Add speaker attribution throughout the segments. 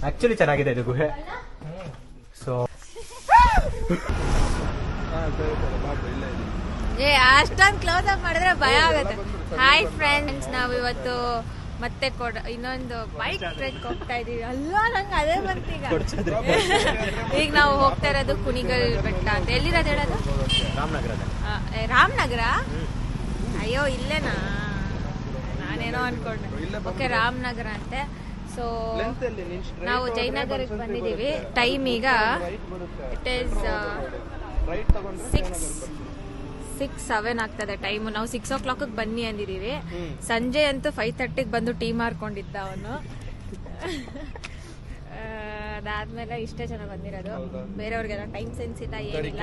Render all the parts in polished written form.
Speaker 1: Actually ಚೆನ್ನಾಗಿದೆ ಇದು ಗುಹೆ. ಸೊ
Speaker 2: ಅಷ್ಟೊಂದು ಕ್ಲೋಸ್ ಅಪ್ ಮಾಡಿದ್ರೆ ಭಯ ಆಗುತ್ತೆ. ಹಾಯ್ ಫ್ರೆಂಡ್ಸ್, ನಾವು ಇವತ್ತು ಮತ್ತೆ ಇನ್ನೊಂದು ಬೈಕ್ ಟ್ರೆಕ್ ಹೋಗ್ತಾ ಇದೀವಿ. ಅಲ್ಲ, ನಂಗೆ ಅದೇ ಬಂತೀಗ. ಈಗ ನಾವು ಹೋಗ್ತಾ ಇರೋದು ಕುಣಿಗಲ್ ಬೆಟ್ಟ ಅಂತ. ಎಲ್ಲಿರೋದು ಹೇಳೋದು? ರಾಮನಗರ. ಅಯ್ಯೋ, ಇಲ್ಲೇನಾ? ನಾನೇನೋ ಅನ್ಕೊಂಡೆ. ಓಕೆ, ರಾಮನಗರ ಅಂತೆ. ಸೊ ನಾವು ಜಯನಗರಕ್ಕೆ ಬಂದಿದ್ದೀವಿ. ಟೈಮ್ ಈಗ ಇಟ್ ಈಸ್ 6-7 ಆಗ್ತದೆ ಟೈಮು. ನಾವು 6 o'clock ಬನ್ನಿ ಅಂದಿದೀವಿ. ಸಂಜೆ ಅಂತೂ 5:30 ಬಂದು ಟೀ ಮಾರ್ಕೊಂಡಿದ್ದ ಅವನು. ಅದಾದ್ಮೇಲೆ ಇಷ್ಟೇ ಜನ ಬಂದಿರೋದು. ಬೇರೆಯವ್ರಿಗೆಲ್ಲ ಟೈಮ್ ಸೆನ್ಸ್ ಇಲ್ಲ, ಏನಿಲ್ಲ.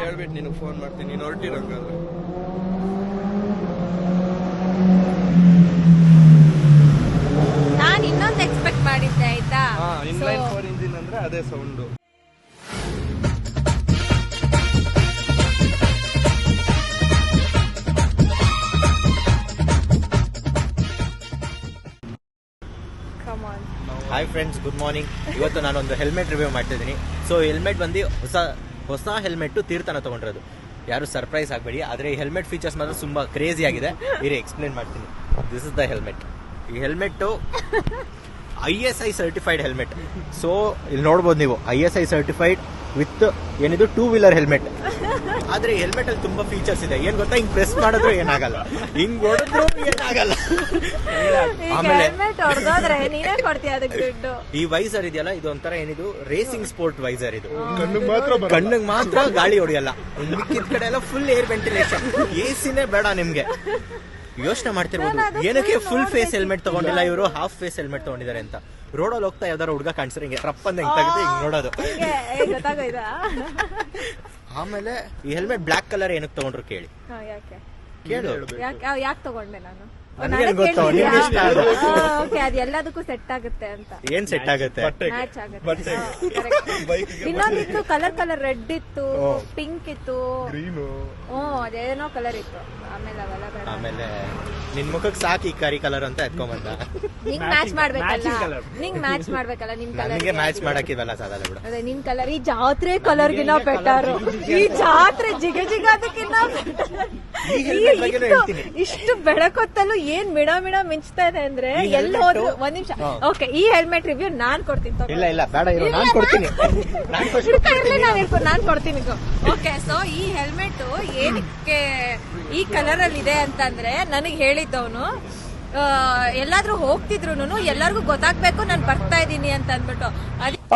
Speaker 2: ನಾನು ಇನ್ನೊಂದು ಎಕ್ಸ್ಪೆಕ್ಟ್ ಮಾಡಿದ್ದೆ, ಆಯ್ತಾ?
Speaker 3: ಇಂಜಿನ್ ಅಂದ್ರೆ ಅದೇ sound.
Speaker 1: Hi friends, good morning. ಇವತ್ತು ನಾನೊಂದು ಹೆಲ್ಮೆಟ್ ರಿವ್ಯೂ ಮಾಡ್ತಿದ್ದೀನಿ. ಸೊ ಹೆಲ್ಮೆಟ್ ಬಂದು ಹೊಸ ಹೆಲ್ಮೆಟ್ ತೀರ್ಥನ ತಗೊಂಡಿರೋದು. ಯಾರು ಸರ್ಪ್ರೈಸ್ ಆಗಬೇಡಿ. ಆದರೆ ಈ ಹೆಲ್ಮೆಟ್ ಫೀಚರ್ಸ್ ಮಾತ್ರ ತುಂಬ ಕ್ರೇಜಿ ಆಗಿದೆ. ಇರಿ, ಎಕ್ಸ್ಪ್ಲೇನ್ ಮಾಡ್ತೀನಿ. This is the helmet. ಈ helmet ISI certified helmet. So ಇಲ್ಲಿ ನೋಡ್ಬೋದು ನೀವು, ISI ಸರ್ಟಿಫೈಡ್ ವಿತ್ ಏನಿದು 2-wheeler ಹೆಲ್ಮೆಟ್. ಆದ್ರೆ ಈ ಹೆಲ್ಮೆಟ್ ಅಲ್ಲಿ ತುಂಬಾ ಫೀಚರ್ಸ್ ಇದೆ. ಏನ್ ಗೊತ್ತಾ, ಹಿಂಗ್ ಪ್ರೆಸ್ ಮಾಡಿದ್ರು ಏನಾಗಲ್ಲ, ಹಿಂಗ್ ಹೊಡೆದ್ರು ಏನಾಗಲ್ಲ. ಆಮೇಲೆ ಈ ವೈಸರ್ ಇದೆಯಲ್ಲ, ಇದು ಒಂಥರ ಏನಿದು ರೇಸಿಂಗ್ ಸ್ಪೋರ್ಟ್ ವೈಸರ್. ಇದು ಕಣ್ಣಿಗೆ ಮಾತ್ರ ಗಾಳಿ ಹೊಡೆಯಲ್ಲ. ಮಿಕ್ಕಿದ ಕಡೆ ಎಲ್ಲ ಫುಲ್ ಏರ್ ವೆಂಟಿಲೇಷನ್. ಎಸಿನೇ ಬೇಡ ನಿಮ್ಗೆ. ಯೋಚನೆ ಮಾಡ್ತಿರ್ಬೋದು, ಏನಕ್ಕೆ ಫುಲ್ ಫೇಸ್ ಹೆಲ್ಮೆಟ್ ತಗೊಂಡಿಲ್ಲ ಇವರು, ಹಾಫ್ ಫೇಸ್ ಹೆಲ್ಮೆಟ್ ತಗೊಂಡಿದ್ದಾರೆ ಅಂತ. ರೋಡಲ್ಲಿ ಹೋಗ್ತಾ ಯಾವ್ದಾರು ಹುಡುಗ ಕಾಣಿಸ್ತಾರೆ ಹಿಂಗೆ ರಪ್ಪ ಅಂತ ಹಿಂಗ್ ತೆಗೆದು ಹಿಂಗ್ ನೋಡೋದು. ಆಮೇಲೆ ಈ ಹೆಲ್ಮೆಟ್ ಬ್ಲಾಕ್ ಕಲರ್ ಏನಕ್ಕೆ ತಗೊಂಡ್ರು ಕೇಳಿ. ಕೇಳು,
Speaker 2: ಯಾಕೆ ತಗೊಂಡೆ ನಾನು? ಅದೆಲ್ಲದಕ್ಕೂ ಸೆಟ್ ಆಗುತ್ತೆ ಅಂತ.
Speaker 1: ಏನ್ ಸೆಟ್ ಆಗುತ್ತೆ?
Speaker 2: ಮ್ಯಾಚ್ ಆಗುತ್ತೆ. ಇನ್ನೊಂದಿತ್ತು ಕಲರ್ ರೆಡ್ ಇತ್ತು, ಪಿಂಕ್ ಇತ್ತು, ಅದೇನೋ ಕಲರ್ ಇತ್ತು.
Speaker 1: ಆಮೇಲೆ ನಿನ್ ಮುಖಕ್ಕೆ ಸಾಕಿ ಕರಿ ಕಲರ್ ಅಂತ ಎತ್ಕೊಂಬಂದ.
Speaker 2: ನಿಂಗ್ ಮ್ಯಾಚ್ ಮಾಡ್ಬೇಕಲ್ಲ, ನಿನ್ ಕಲರ್
Speaker 1: ಮ್ಯಾಚ್ ಮಾಡಕ್ಕಿವಲ್ಲ ಸಾಲ ಬಿಡು.
Speaker 2: ಅದೇ ನಿನ್ ಕಲರ್. ಈ ಜಾತ್ರೆ ಕಲರ್ಗಿನ ಬೆಟರು, ಈ ಜಾತ್ರೆ ಜಿಗ ಅದಕ್ಕಿನ್ನ ಇಷ್ಟು ಬೆಳಕೊತ್ತಲ್ಲೂ ಏನ್ ಮಿಡ ಮಿಂಚ್ತಾ ಇದೆ ಅಂದ್ರೆ ಎಲ್ಲಿ ಹೋದ್ರು. ಒಂದ್ ನಿಮಿಷ. ಓಕೆ, ಈ ಹೆಲ್ಮೆಟ್ ರಿವ್ಯೂ ನಾನ್ ಕೊಡ್ತೀನಿ.
Speaker 1: ಇಲ್ಲ ಬೇಡ, ನಾನ್ ಕೊಡ್ತೀನಿ.
Speaker 2: ನಾನ್ ಕೊಡ್ತೀನಿ. ಓಕೆ, ಸೊ ಈ ಹೆಲ್ಮೆಟ್ ಏನಕ್ಕೆ ಈ ಕಲರ್ ಅಲ್ಲಿ ಇದೆ ಅಂತಂದ್ರೆ, ನನಗೆ ಹೇಳಿದ್ದವನು ಎಲ್ಲಾದ್ರೂ ಹೋಗ್ತಿದ್ರು ಎಲ್ಲರಿಗೂ ಗೊತ್ತಾಗ್ಬೇಕು ನಾನು ಬರ್ತಾ ಇದ್ದೀನಿ ಅಂತ ಅಂದ್ಬಿಟ್ಟು.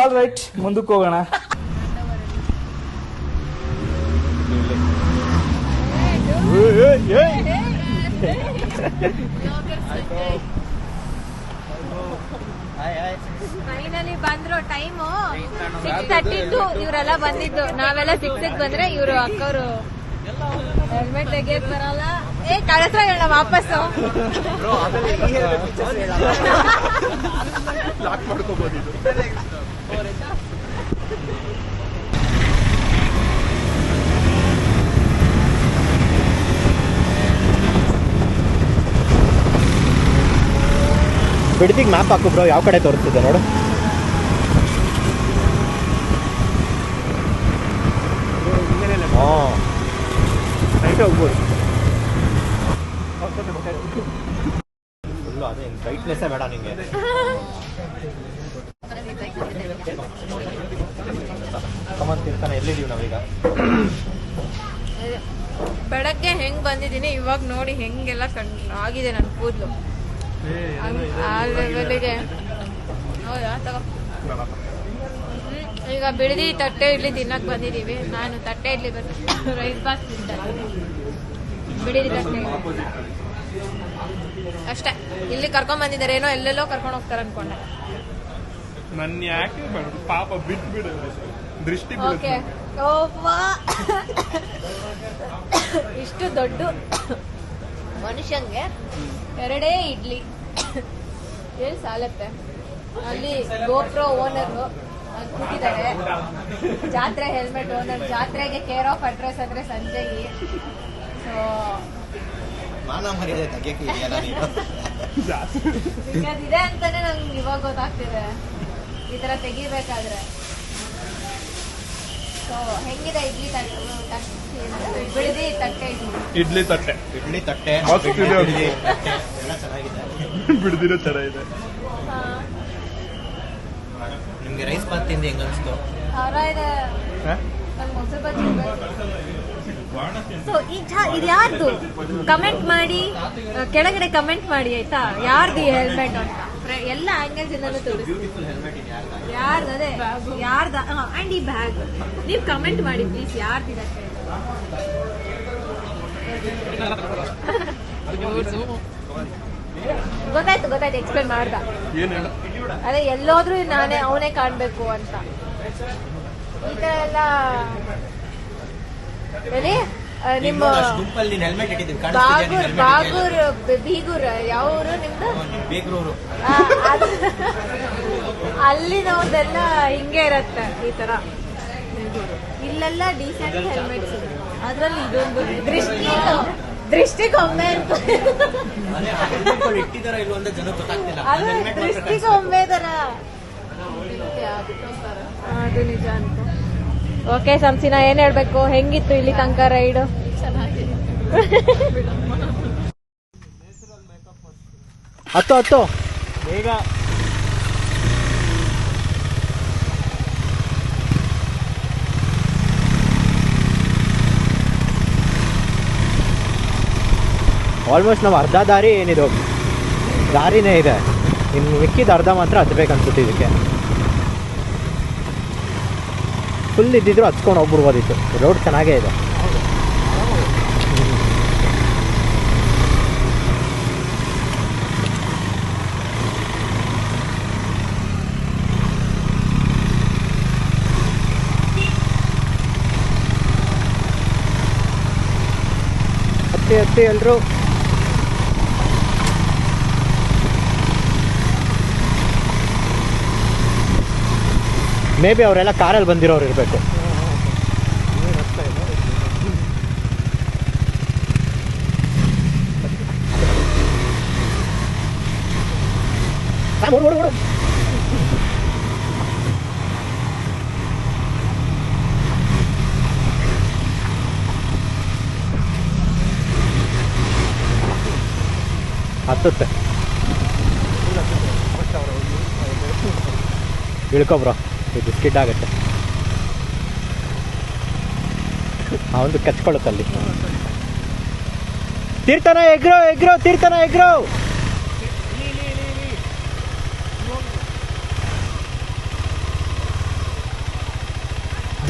Speaker 3: ಆಲ್ ರೈಟ್, ಮುಂದಕ್ಕೆ ಹೋಗೋಣ.
Speaker 2: ಫೈನಲಿ ಬಂದ್ರು. ಟೈಮು 6:32. ಇವರೆಲ್ಲ ಬಂದಿದ್ದು. ನಾವೆಲ್ಲ 6ಕ್ಕೆ ಬಂದ್ರೆ ಇವರು ಅಕ್ಕವರು ಹೆಲ್ಮೆಟ್ ತೆಗಿಯಕ್ ಬರಲ್ಲ. ಕಳಿಸ್ರ ಹೇಳ ವಾಪಸ್ಸು.
Speaker 1: ಬಿಡ್ತಿಗೆ ಮ್ಯಾಪ್ ಹಾಕು ಬ್ರೋ, ಯಾವ ಕಡೆ ತೋರಿಸ್ತಿದೆ ನೋಡು. ಹೋಗ್ಬೋದು. ಅದೇ ಬ್ರೈಟ್ನೆಸ್ ಬೇಡ ನಿಂಗೆ. ಕಮಂತಿರ್ತಾನೆ. ಎಲ್ಲಿದೀವಿ ನಾವೀಗ?
Speaker 2: ಬೆಳಗ್ಗೆ ಹೆಂಗ್ ಬಂದಿದ್ದೀನಿ, ಇವಾಗ ನೋಡಿ ಹೆಂಗೆಲ್ಲ ಆಗಿದೆ ನನ್ನ ಕೂದಲು. ಆ ಲೆವೆಲ್ಗೆ. ಹೌದಾ, ತಗೋ. ಈಗ ಬಿಡದಿ ತಟ್ಟೆ ಇಡ್ಲಿ ತಿನ್ನಕ್ ಬಂದಿದೀವಿ. ನಾನು ತಟ್ಟೆ ಇಡ್ಲಿ ರೈಸ್ ಬಾತ್ ತಿಂತಾರೆ. ಬಿಡದಿ ತಟ್ಟೆ ಅಷ್ಟೇ. ಇಲ್ಲಿ ಕರ್ಕೊಂಡ್ ಬಂದಿದ್ದಾರೆ, ಏನೋ ಎಲ್ಲೆಲ್ಲೋ ಕರ್ಕೊಂಡು ಹೋಗ್ತಾರೆ ಅನ್ಕೊಂಡೆ.
Speaker 3: ನನ್ನ ಯಾಕೆ ಪಾಪ ಬಿಟ್ಬಿಡು, ದೃಷ್ಟಿ.
Speaker 2: ಓಕೆ, ಇಷ್ಟು ದೊಡ್ಡ ಮನುಷ್ಯಂಗೆ 2 ಇಡ್ಲಿ ಎಲ್ಲಿ ಸಾಲತ್ತೆ? ಅಲ್ಲಿ ಗೋಪ್ರೋ ಓನರ್ ಕೂತಿದ್ದಾರೆ. ಜಾತ್ರೆ ಹೆಲ್ಮೆಟ್ ಓನರ್. ಜಾತ್ರೆಗೆ ಕೇರ್ ಆಫ್ ಅಡ್ರೆಸ್ ಅಂದ್ರೆ ಸಂಜಯ್. ಸೊ ಇದೆ ಅಂತಾನೆ ನಂಗೆ ಇವಾಗ ಗೊತ್ತಾಗ್ತಿದೆ. ಈ ತರ ತೆಗಿಬೇಕಾದ್ರೆ. ಸೊ ಹೆಂಗಿದೆ ಇಡ್ಲಿ ಬಿಡದಿ ತಟ್ಟೆ?
Speaker 3: ಇಡ್ಲಿ ತಟ್ಟೆ
Speaker 1: ಮಸ್ತ್ ಇದೆ ಅದು. ಎಲ್ಲ ಚೆನ್ನಾಗಿದೆ.
Speaker 3: ಬಿಡ್ದಿರೋ ಚೆನ್ನಾಗಿದೆ.
Speaker 1: ನಿಮ್ಗೆ ರೈಸ್ ಬಾತ್ ತಿಂದು ಹೆಂಗ ಅನ್ಸ್ತು?
Speaker 2: ಮೊಸರು ಬಜ್ಜಿ. ಸೊ ಇದು ಯಾರ್ದು ಕಮೆಂಟ್ ಮಾಡಿ, ಕೆಳಗಡೆ ಕಮೆಂಟ್ ಮಾಡಿ ಆಯ್ತಾ, ಯಾರ್ದು ಹೆಲ್ಮೆಟ್ ಅಂತ ಎಲ್ಲ ಆಂಗಲ್ಸ್ ಇಂದಲೂ ತೋರಿಸಿ. ಯಾರ್ದು ಅದೇ ಯಾರ್ದ ಅಂಡ್ ಈ ಬ್ಯಾಗ್ ನೀವು ಕಮೆಂಟ್ ಮಾಡಿ ಪ್ಲೀಸ್, ಯಾರ್ದಿದೆ. ಗೊತ್ತಾಯ್ತು ಎಕ್ಸ್ಪ್ಲೇನ್ ಮಾಡ್ದ. ಅದೇ ಎಲ್ಲೋದ್ರೂ ಅವನೇ ಕಾಣ್ಬೇಕು ಅಂತ ಈ ತರ ಎಲ್ಲ. ನಿಮ್ಮ ಬೀಗೂರ್ ಯಾವ ಊರು ನಿಮ್ದು? ಅಲ್ಲಿನವ್ರದೆಲ್ಲ ಹಿಂಗೆ ಇರತ್ತೆ ಈ ತರ. ಇಲ್ಲೆಲ್ಲ ಡೀಸೆಂಟ್ ಹೆಲ್ಮೆಟ್ಸ್, ಅದ್ರಲ್ಲಿ ಇದೊಂದು ದೃಷ್ಟಿಗೊಮ್ಮೆ ಅಂತ. ಅದು ದೃಷ್ಟಿಗೊಮ್ಮೆ ತರ, ಅದು ನಿಜ ಅಂತ. ಓಕೆ ಸಂಸಿನ, ಏನ್ ಹೇಳ್ಬೇಕು? ಹೆಂಗಿತ್ತು ಇಲ್ಲಿ ತನಕ ರೈಡ್?
Speaker 1: ಹತ್ತು ಬೇಗ. ಆಲ್ಮೋಸ್ಟ್ ನಾವು ಅರ್ಧ ದಾರಿ ಏನಿದು ದಾರಿನೇ ಇದೆ, ಇನ್ನು ಮಿಕ್ಕಿದ ಅರ್ಧ ಮಾತ್ರ ಹತ್ಬೇಕನ್ಸುತ್ತೆ. ಇದಕ್ಕೆ ಫುಲ್ ಇದ್ದಿದ್ರು ಹಚ್ಕೊಂಡು ಹೋಗ್ಬಿಡ್ಬೋದಿತ್ತು. ರೋಡ್ ಚೆನ್ನಾಗೇ ಇದೆ. ಹತ್ತಿ ಎಲ್ಲರೂ. ಮೇ ಬಿ ಅವರೆಲ್ಲ ಕಾರಲ್ಲಿ ಬಂದಿರೋರು ಇರಬೇಕು. ಹತ್ತುತ್ತೆ. ಇಳ್ಕೊಬ್ರೋ, ಇದು ಸ್ಕಿಡ್ ಆಗುತ್ತೆ. ಅವನು ಕಚ್ಕೊಳ್ಳುತ್ತಲ್ಲಿ. ತೀರ್ಥನ ಎಗ್ರೋ ತೀರ್ಥನ ಎಗ್ರೋ.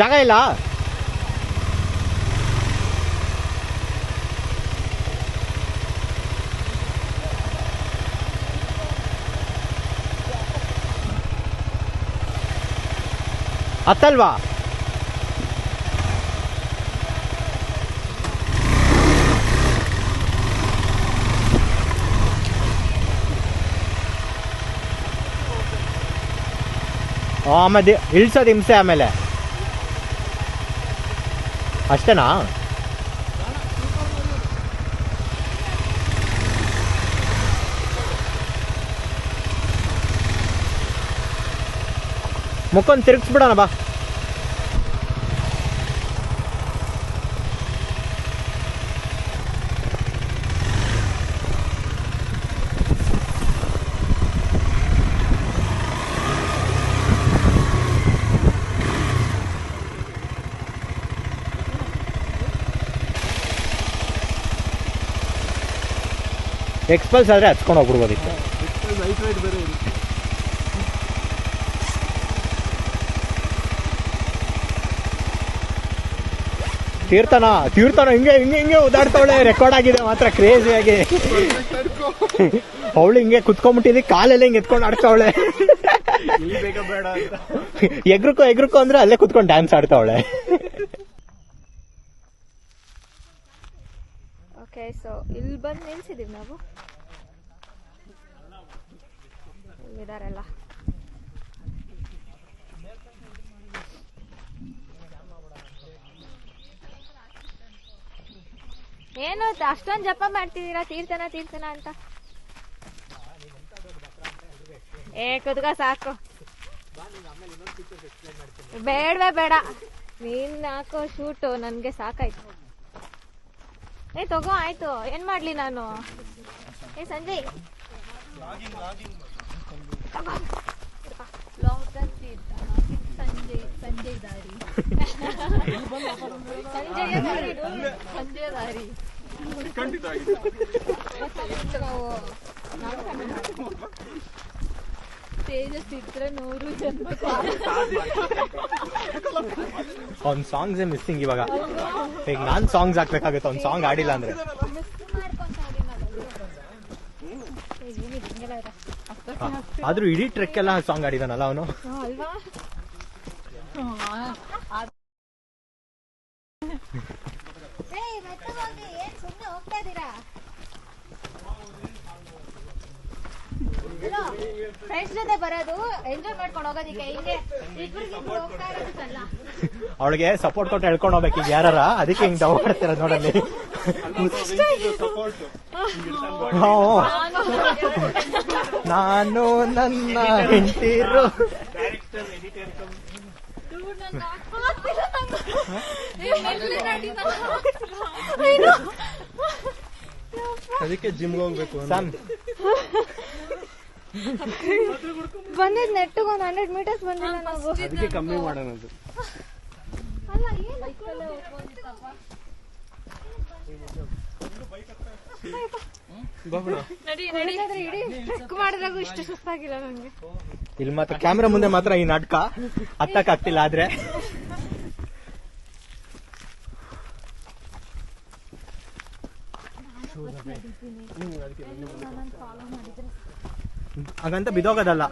Speaker 1: ಜಾಗ ಇಲ್ಲ. ಹತ್ತಲ್ವಾ? ಆಮೇಲೆ ಇಳಿಸೋದು ಹಿಂಸೆ. ಆಮೇಲೆ ಅಷ್ಟೇನಾ? ಮುಖಂಡ್ ತಿರುಗಿಸ್ಬಿಡೋಣ ಬಾ. ಎಕ್ಸ್ಪಲ್ಸ್ ಆದರೆ ಹಚ್ಕೊಂಡು ಹೋಗ್ಬಿಡ್ಬೋದಿತ್ತು. ತೀರ್ಥನ ಹಿಂಗೆ ಓದಾಡ್ತಾವಳೆ. ರೆಕಾರ್ಡ್ ಆಗಿದೆ ಮಾತ್ರ ಕ್ರೇಜಿಯಾಗಿ. ಅವಳು ಹಿಂಗೆ ಕುತ್ಕೊಂಡ್ಬಿಟ್ಟಿದ್ದಿ, ಕಾಲೆಲ್ಲ ಹಿಂಗೆ ಎತ್ಕೊಂಡು ಆಡ್ತಾವಳೆ. ಎಗ್ರಕೋ ಅಂದ್ರೆ ಅಲ್ಲೇ ಕುತ್ಕೊಂಡು ಡ್ಯಾನ್ಸ್ ಆಡ್ತಾವಳೆ.
Speaker 2: ಓಕೆ, ಸೊ ಇಲ್ಲಿ ಬಂದು ನಿಲ್ಸಿದೀವಿ ನಾವು. ಇದಾರೆಲ್ಲ ಏನು ಅಷ್ಟೊಂದು ಜಪ ಮಾಡ್ತಿದ್ದೀರಾ ತೀರ್ಥನ ಅಂತ? ಕುತ್ಕ ಸಾಕು. ಬೇಡವೇ ಬೇಡ, ನೀನ್ ಹಾಕೋ ಶೂಟು ನನ್ಗೆ ಸಾಕಾಯ್ತು. ತಗೋ ಆಯ್ತು, ಏನ್ ಮಾಡ್ಲಿ ನಾನು? ಸಂಜಯ್ ಸಂಜಯ್ ದಾರಿ ಸಂಜಯ್ ದಾರಿ ತೇಜಸ್ ಇದ್ರೆ 100 ಜನ್ಮ.
Speaker 1: ಅವ್ನ್ ಸಾಂಗ್ಸ್ ಮಿಸ್ಸಿಂಗ್ ಇವಾಗ. ಈಗ ನಾನ್ ಸಾಂಗ್ಸ್ ಹಾಕ್ಬೇಕಾಗುತ್ತೆ, ಅವ್ನ್ ಸಾಂಗ್ ಆಡಿಲ್ಲ ಅಂದ್ರೆ. ಆದ್ರೂ ಇಡೀ ಟ್ರೆಕ್ ಎಲ್ಲ ಸಾಂಗ್ ಆಡಿದಾನಲ್ಲ ಅವನು.
Speaker 2: ಅಲ್ವಾ? ಸುಮ್ಮನೆ ಹೋಗ್ತಾ ಇದ್ದೀರಾ? ಫ್ರೆಂಡ್ಸ್ ಜೊತೆ ಬರೋದು ಎಂಜಾಯ್ ಮಾಡ್ಕೊಂಡು ಹೋಗೋದಿಕ್ಕೆ. ಹಿಂಗೆ ಇಬ್ರಿಗಿಬ್ರು ಹೋಗ್ತಾ ಇರೋದಲ್ಲ.
Speaker 1: ಅವಳಿಗೆ ಸಪೋರ್ಟ್ ಕೊಟ್ಟು ಹೇಳ್ಕೊಂಡು ಹೋಗ್ಬೇಕು ಈಗ ಯಾರ, ಅದಕ್ಕೆ ಹಿಂಗ್ ಡೌ ಮಾಡ್ತೀರ ನೋಡಲ್ಲಿ. ನಾನು ನನ್ನ ಹೆಂಡತಿರು
Speaker 3: ಅದಕ್ಕೆ ಜಿಮ್ಗೆ ಹೋಗ್ಬೇಕು.
Speaker 2: ಬಂದಿದ್ ನೆಟ್ಟಿಗೆ ಒಂದು 100 ಮೀಟರ್ಸ್ ಬಂದಿಲ್ಲ ನಾವು.
Speaker 3: ಅದಕ್ಕೆ ಕಮ್ಮಿ ಮಾಡೋಣ.
Speaker 2: ಮಾಡಿದಾಗ ಇಷ್ಟು ಸುಸ್ತಾಗಿಲ್ಲ ನಂಗೆ.
Speaker 1: ಇಲ್ಲಿ ಮಾತ್ರ ಕ್ಯಾಮ್ರಾ ಮುಂದೆ ಮಾತ್ರ ಈ ನಾಟಕ ಹತ್ತಕ್ ಆಗ್ತಿಲ್ಲ. ಆದ್ರೆ ಹಾಗಂತ ಬಿದೋಗೋದಲ್ಲ.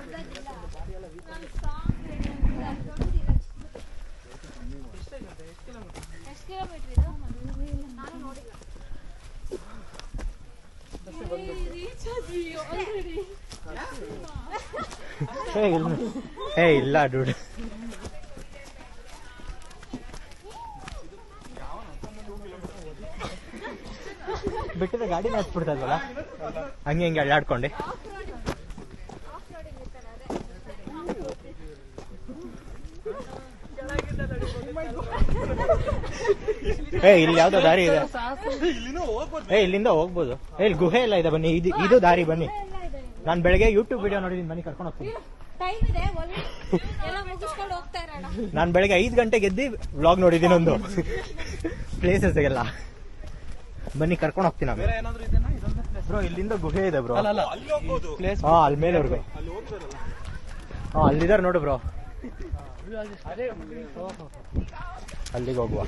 Speaker 1: ಇಲ್ಲ ಡೂಡ್, ಬಿಟ್ಟಿದ್ರೆ ಗಾಡಿ ಹತ್ಬಿಡ್ತಾ ಇಲ್ವಲ್ಲ, ಹಂಗೆ ಹಿಂಗೆ ಅಡ್ಡಾಡ್ಕೊಂಡೆ. ಇಲ್ಲಿ ಯಾವ್ದೋ ದಾರಿ ಇದೆ. ಇಲ್ಲಿಂದ ಹೋಗ್ಬೋದು. ಇಲ್ಲಿ ಗುಹೆ ಎಲ್ಲ ಇದೆ, ಬನ್ನಿ. ಇದು ದಾರಿ, ಬನ್ನಿ. ನಾನ್ ಬೆಳಗ್ಗೆ ಯೂಟ್ಯೂಬ್ ವಿಡಿಯೋ ನೋಡಿದೀನಿ, ಬನ್ನಿ ಕರ್ಕೊಂಡು ಹೋಗ್ತೀನಿ. ನಾನ್ ಬೆಳಗ್ಗೆ 5 ಗಂಟೆಗೆ ಎದ್ದು ವ್ಲಾಗ್ ನೋಡಿದೀನಿ ಒಂದು ಪ್ಲೇಸಸ್ ಎಲ್ಲ. ಬನ್ನಿ ಕರ್ಕೊಂಡು ಹೋಗ್ತೀನಿ ಬ್ರೋ. ಇಲ್ಲಿಂದ ಗುಹೆ ಇದೆ ಬ್ರೋ. ಅಲ್ಲಿ ಮೇಲೆವರೆಗೂ. ಅಲ್ಲಿದಾರೆ ನೋಡು ಬ್ರೋ, ಅಲ್ಲಿಗೆ ಹೋಗುವ.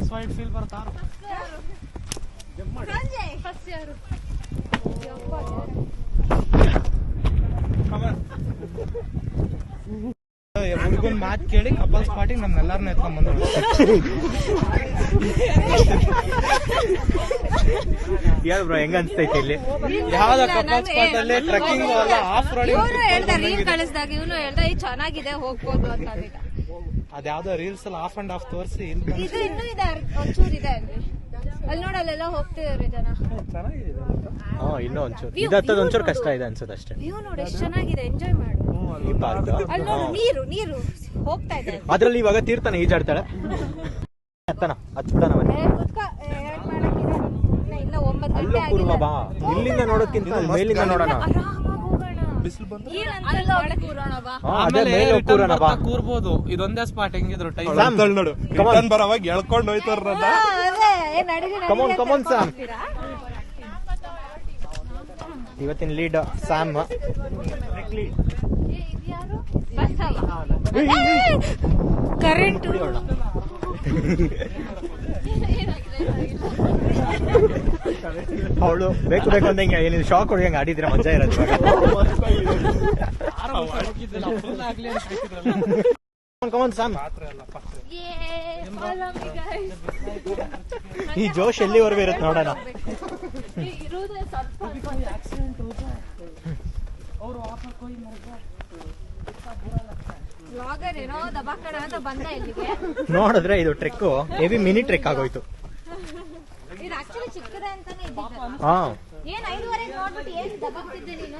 Speaker 3: ಸ್ವೈಟ್ ಫೀಲ್ ಬರ್ತಾರ. ಹುಡುಗನ್ ಮಾತು ಕೇಳಿ ಕಪಲ್ಸ್ ಪಾರ್ಟಿಗೆ ನಮ್ಮೆಲ್ಲಾರನ್ನ ಎತ್ಕೊಂಡ್ ಬಂದ್ರು.
Speaker 1: ಹೇಳ ಬ್ರೋ, ಹೆಂಗ ಅನ್ಸ್ತೈತೆ ಇಲ್ಲಿ?
Speaker 3: ಯಾವ್ದ ಕಪಲ್ಸ್ ಪಾರ್ಟ್ ಅಲ್ಲಿ ಟ್ರೆಕ್ಕಿಂಗ್ ಅಲ್ಲ, ಆಫ್ ರೋಡಿಂಗ್.
Speaker 2: ಇವನು ಹೇಳ್ದ, ರೀಲ್ ಕಳಿಸ್ದಾಗ ಇವನು ಹೇಳ್ದ ಚೆನ್ನಾಗಿದೆ ಹೋಗ್ಬೋದು ಅಂತ.
Speaker 3: ಅದ್ಯಾವ್ದೋ ರೀಲ್ಸ್ ಅಲ್ಲಿ ಆಫ್ ಅಂಡ್ ಆಫ್ ತೋರಿಸಿ.
Speaker 2: ಇದು ಇನ್ನೂ ಇದೆ, ಒಂಚೂರು ಇದೆ ಅಲ್ಲಿ ನೋಡ, ಅಲ್ಲೆಲ್ಲ ಹೋಗ್ತಿದಾರೆ ಜನ.
Speaker 1: ಇನ್ನೂ ಒಂಚೂರು ಇದತ್ತದ ಒಂಚೂರು ಕಷ್ಟ ಇದೆ ಅನ್ಸುತ್ತೆ ಅಷ್ಟೇ.
Speaker 2: ವ್ಯೂ ನೋಡಿ ಎಷ್ಟು ಚೆನ್ನಾಗಿದೆ, ಎಂಜಾಯ್ ಮಾಡು.
Speaker 1: ಈ ಪಾರ್ಕ್
Speaker 2: ಅಲ್ಲಿ ನೋಡು, ನೀರು ಹೋಗ್ತಾ ಇದೆ.
Speaker 1: ಅದ್ರಲ್ಲಿ ಇವಾಗ ತೀರ್ಥನ ಈಜಾಡ್ತಾಳೆ. ಹತ್ಬಿಡೋಣ
Speaker 2: ಇನ್ನ 9 ಗಂಟೆ
Speaker 1: ಅಲ್ಲೂ ಕೂರುವ ಬಾ. ಇಲ್ಲಿಂದ ನೋಡೋಕ್ಕಿಂತ ಮೇಲಿಂದ ನೋಡೋಣ.
Speaker 3: ಕೂರ್ಬೋದು. ಇದೊಂದೇ ಸ್ಪಾಟ್ ಹೆಂಗಿದ್ರು
Speaker 1: ನೋಡು,
Speaker 3: ಬರವಾಗ ಎಳ್ಕೊಂಡ್ ಹೋಯ್ತಾರ.
Speaker 1: Come on Sam. ಇವತ್ತಿನ ಲೀಡ್ ಸ್ಯಾಮ್.
Speaker 2: ಕರೆಂಟ್
Speaker 1: ಅವಳು ಬೇಕು ಅಂದಂಗೆ ಏನಿದೆ ಶಾಕ್ ಹೊಡೆಯಂಗೆ ಆಡಿದ್ರೆ ಮಜಾ ಇರೋದು. Come on Sam. ಈ ಜೋಶ್ ಎಲ್ಲಿವರೆಗೂ ಇರುತ್ತೆ ನೋಡೋಣ. ನೋಡಿದ್ರೆ ಇದು ಟ್ರೆಕ್ ಹೆವಿ ಮಿನಿ ಟ್ರೆಕ್ ಆಗೋಯ್ತು.
Speaker 2: ಚಿಕ್ಕದೆ ಅಂತಾನೆ. ಏನ್ 5:30 ನೋಡ್ಬಿಟ್ಟು ಏನ್ ದಬ್ಬಾಗ್ತಿದ್ದೆ ನೀನು?